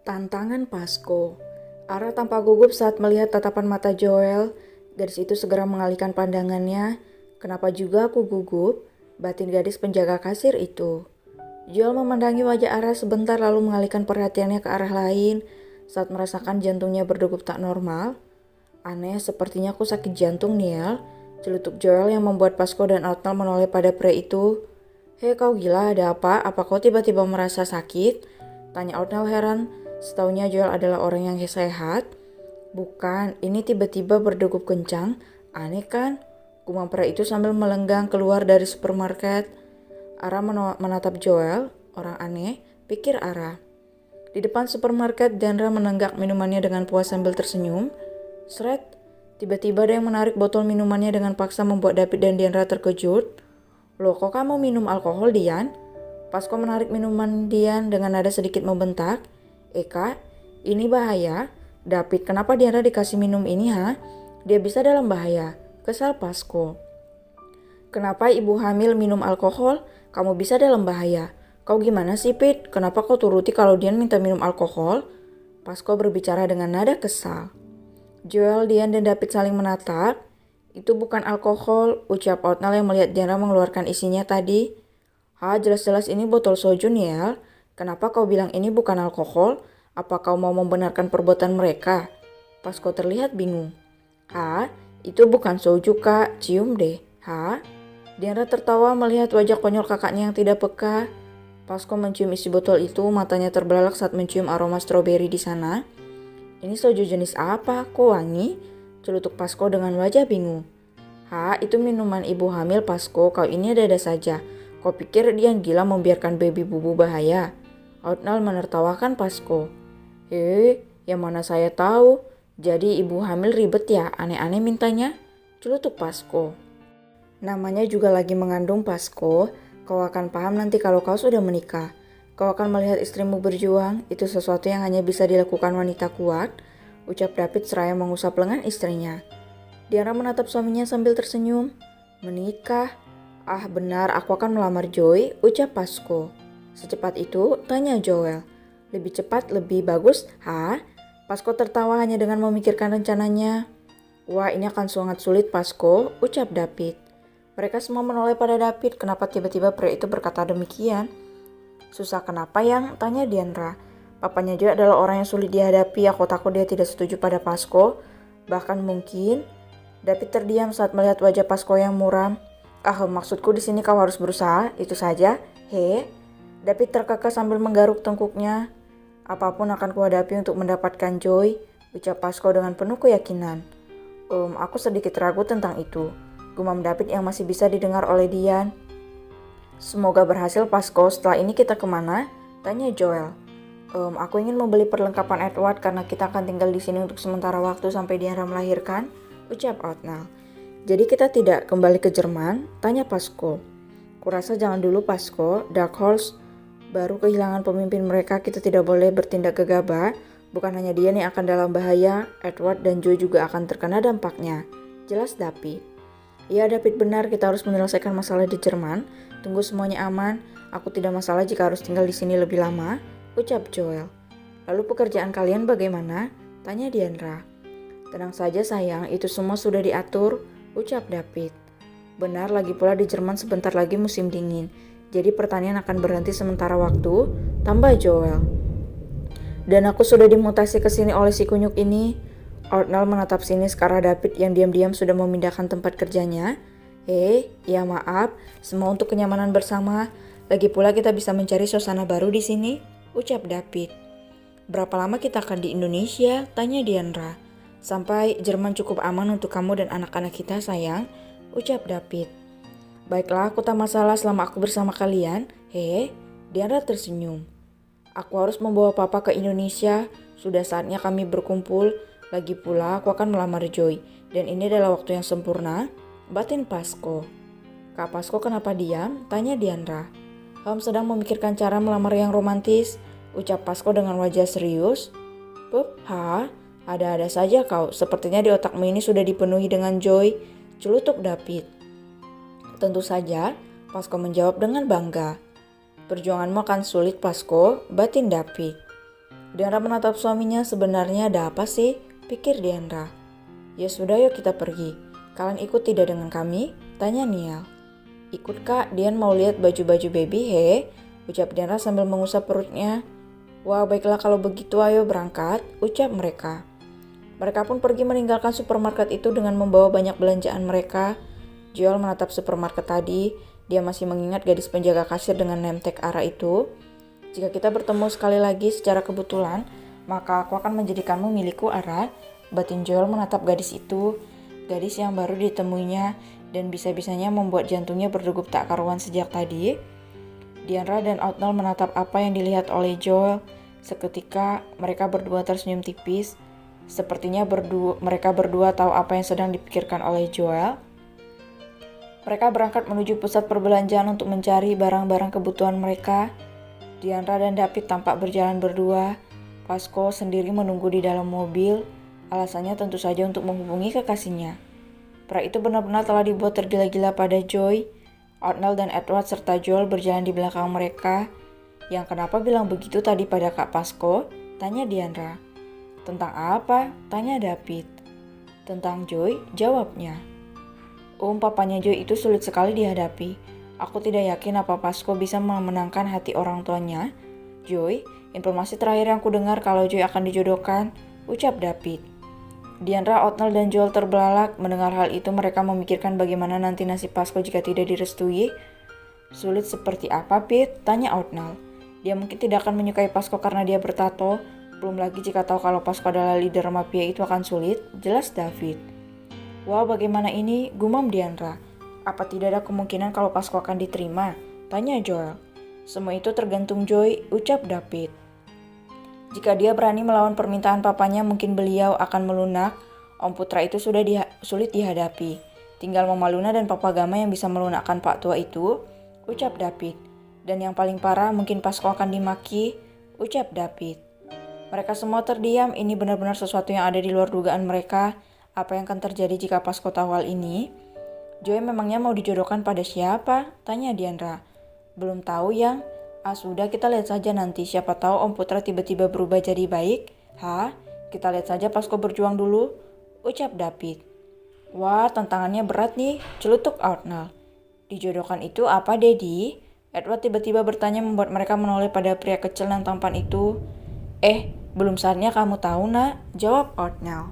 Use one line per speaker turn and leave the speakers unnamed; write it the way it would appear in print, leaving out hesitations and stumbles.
Tantangan Pasko. Ara tampak gugup saat melihat tatapan mata Joel. Gadis itu segera mengalihkan pandangannya. Kenapa juga aku gugup? Batin gadis penjaga kasir itu. Joel memandangi wajah Ara sebentar lalu mengalihkan perhatiannya ke arah lain saat merasakan jantungnya berdegup tak normal. Aneh, sepertinya aku sakit jantung, Niel. Celutuk Joel yang membuat Pasko dan Otnel menoleh pada pria itu. Hei, kau gila, ada apa? Apa kau tiba-tiba merasa sakit? Tanya Otnel heran. Setaunya Joel adalah orang yang sehat. Bukan, ini tiba-tiba berdegup kencang. Aneh kan? Gumam pria itu sambil melenggang keluar dari supermarket. Ara menatap Joel, orang aneh, pikir Ara. Di depan supermarket, Diandra menenggak minumannya dengan puas sambil tersenyum. Sret, tiba-tiba ada yang menarik botol minumannya dengan paksa membuat David dan Diandra terkejut. Loh, kok kamu minum alkohol, Dian? Pasko menarik minuman Dian dengan nada sedikit membentak. Kak, ini bahaya. David, kenapa Diandra dikasih minum ini, ha? Dia bisa dalam bahaya. Kesal Pasko. Kenapa ibu hamil minum alkohol? Kamu bisa dalam bahaya. Kau gimana sih, Pit? Kenapa kau turuti kalau Dian minta minum alkohol? Pasko berbicara dengan nada kesal. Joel, Dian, dan David saling menatap. Itu bukan alkohol, ucap Otnel yang melihat Diandra mengeluarkan isinya tadi. Jelas-jelas ini botol soju, Niel. Kenapa kau bilang ini bukan alkohol? Apa kau mau membenarkan perbuatan mereka? Pasko terlihat bingung. Itu bukan soju, Kak. Cium deh. Diandra tertawa melihat wajah konyol kakaknya yang tidak peka. Pasko mencium isi botol itu, matanya terbelalak saat mencium aroma stroberi di sana. Ini soju jenis apa? Kok wangi? Celutuk Pasko dengan wajah bingung. Itu minuman ibu hamil, Pasko. Kau ini ada-ada saja. Kau pikir dia gila membiarkan baby bubu bahaya? Otnel menertawakan Pasko. Yang mana saya tahu. Jadi ibu hamil ribet ya, aneh-aneh mintanya. Celutuk Pasko. Namanya juga lagi mengandung, Pasko. Kau akan paham nanti kalau kau sudah menikah. Kau akan melihat istrimu berjuang. Itu sesuatu yang hanya bisa dilakukan wanita kuat. Ucap David seraya mengusap lengan istrinya. Diandra menatap suaminya sambil tersenyum. Menikah? Benar, aku akan melamar Joy, ucap Pasko. Secepat itu, tanya Joel. Lebih cepat, lebih bagus, Pasko tertawa hanya dengan memikirkan rencananya. Wah, ini akan sangat sulit, Pasko, ucap David. Mereka semua menoleh pada David, kenapa tiba-tiba pria itu berkata demikian. Susah kenapa, Yang? Tanya Diandra. Papanya Joy adalah orang yang sulit dihadapi, aku takut dia tidak setuju pada Pasko. Bahkan mungkin. David terdiam saat melihat wajah Pasko yang muram. Maksudku di sini kau harus berusaha, itu saja. David terkekeh sambil menggaruk tengkuknya. Apapun akan kuhadapi untuk mendapatkan Joy, ucap Pasko dengan penuh keyakinan. Aku sedikit ragu tentang itu, gumam David yang masih bisa didengar oleh Dian. Semoga berhasil, Pasko. Setelah ini kita kemana? Tanya Joel. Aku ingin membeli perlengkapan Edward karena kita akan tinggal di sini untuk sementara waktu sampai Diandra melahirkan, ucap Otnel. Jadi kita tidak kembali ke Jerman? Tanya Pasko. Kurasa jangan dulu, Pasko. Dark Horse baru kehilangan pemimpin mereka, kita tidak boleh bertindak gegabah. Bukan hanya dia yang akan dalam bahaya, Edward dan Joy juga akan terkena dampaknya. Jelas David. Ya, David benar, kita harus menyelesaikan masalah di Jerman. Tunggu semuanya aman. Aku tidak masalah jika harus tinggal di sini lebih lama, ucap Joel. Lalu pekerjaan kalian bagaimana? Tanya Diandra. Tenang saja sayang, itu semua sudah diatur, ucap David. Benar, lagi pula di Jerman sebentar lagi musim dingin. Jadi pertanian akan berhenti sementara waktu, tambah Joel. Dan aku sudah dimutasi ke sini oleh si kunyuk ini. Otnel menatap sinis ke arah David yang diam-diam sudah memindahkan tempat kerjanya. Ya maaf, semua untuk kenyamanan bersama. Lagi pula kita bisa mencari suasana baru di sini, ucap David. Berapa lama kita akan di Indonesia? Tanya Diandra. Sampai Jerman cukup aman untuk kamu dan anak-anak kita, sayang, ucap David. Baiklah, aku tak masalah selama aku bersama kalian. Diandra tersenyum. Aku harus membawa papa ke Indonesia. Sudah saatnya kami berkumpul. Lagi pula aku akan melamar Joy. Dan ini adalah waktu yang sempurna. Batin Pasko. Kak Pasko kenapa diam? Tanya Diandra. Sedang memikirkan cara melamar yang romantis, ucap Pasko dengan wajah serius. Pup, ada-ada saja kau, sepertinya di otakmu ini sudah dipenuhi dengan joy, celutuk David. Tentu saja, Pasko menjawab dengan bangga. Perjuanganmu akan sulit Pasko, batin David. Diandra menatap suaminya, sebenarnya ada apa sih? Pikir Diandra. Ya sudah yuk kita pergi. Kalian ikut tidak dengan kami? Tanya Niel. Ikut kak, Dian mau lihat baju-baju baby ucap Diandra sambil mengusap perutnya. Wah baiklah kalau begitu ayo berangkat, ucap mereka. Mereka pun pergi meninggalkan supermarket itu dengan membawa banyak belanjaan mereka. Joel menatap supermarket tadi, dia masih mengingat gadis penjaga kasir dengan name tag Ara itu. Jika kita bertemu sekali lagi secara kebetulan, maka aku akan menjadikanmu milikku Ara, batin Joel menatap gadis itu. Gadis yang baru ditemuinya dan bisa-bisanya membuat jantungnya berdegup tak karuan sejak tadi. Diandra dan Otnell menatap apa yang dilihat oleh Joel. Seketika mereka berdua tersenyum tipis. Sepertinya mereka berdua tahu apa yang sedang dipikirkan oleh Joel. Mereka berangkat menuju pusat perbelanjaan untuk mencari barang-barang kebutuhan mereka. Diandra dan David tampak berjalan berdua. Pasko sendiri menunggu di dalam mobil. Alasannya tentu saja untuk menghubungi kekasihnya. Pria itu benar-benar telah dibuat tergila-gila pada Joy. Otnell dan Edward serta Joel berjalan di belakang mereka. Yang kenapa bilang begitu tadi pada Kak Pasko? Tanya Diandra. Tentang apa? Tanya David. Tentang Joy, jawabnya. Papanya Joy itu sulit sekali dihadapi. Aku tidak yakin apa Pasko bisa memenangkan hati orang tuanya. Joy, informasi terakhir yang kudengar kalau Joy akan dijodohkan, ucap David. Diandra, Otnell, dan Joel terbelalak. Mendengar hal itu mereka memikirkan bagaimana nanti nasib Pasko jika tidak direstui. Sulit seperti apa, Pete? Tanya Otnell. Dia mungkin tidak akan menyukai Pasko karena dia bertato. Belum lagi jika tahu kalau Pasko adalah leader mafia itu akan sulit, jelas David. Wah, bagaimana ini? Gumam Diandra. Apa tidak ada kemungkinan kalau Pasko akan diterima? Tanya Joel. Semua itu tergantung Joy, ucap David. Jika dia berani melawan permintaan papanya, mungkin beliau akan melunak. Om Putra itu sudah sulit dihadapi. Tinggal Mama Luna dan Papa Gama yang bisa melunakkan Pak Tua itu, ucap David. Dan yang paling parah, mungkin Pasko akan dimaki, ucap David. Mereka semua terdiam, ini benar-benar sesuatu yang ada di luar dugaan mereka. Apa yang akan terjadi jika Pasko tahu hal ini? Joy memangnya mau dijodohkan pada siapa? Tanya Diandra. Belum tahu yang... sudah kita lihat saja nanti, siapa tahu Om Putra tiba-tiba berubah jadi baik. Kita lihat saja Pasko berjuang dulu, ucap David. Wah, tantangannya berat nih, celutuk Otnell. Dijodohkan itu apa, Dedi? Edward tiba-tiba bertanya membuat mereka menoleh pada pria kecil dan tampan itu. Belum saatnya kamu tahu nak, jawab Otnell.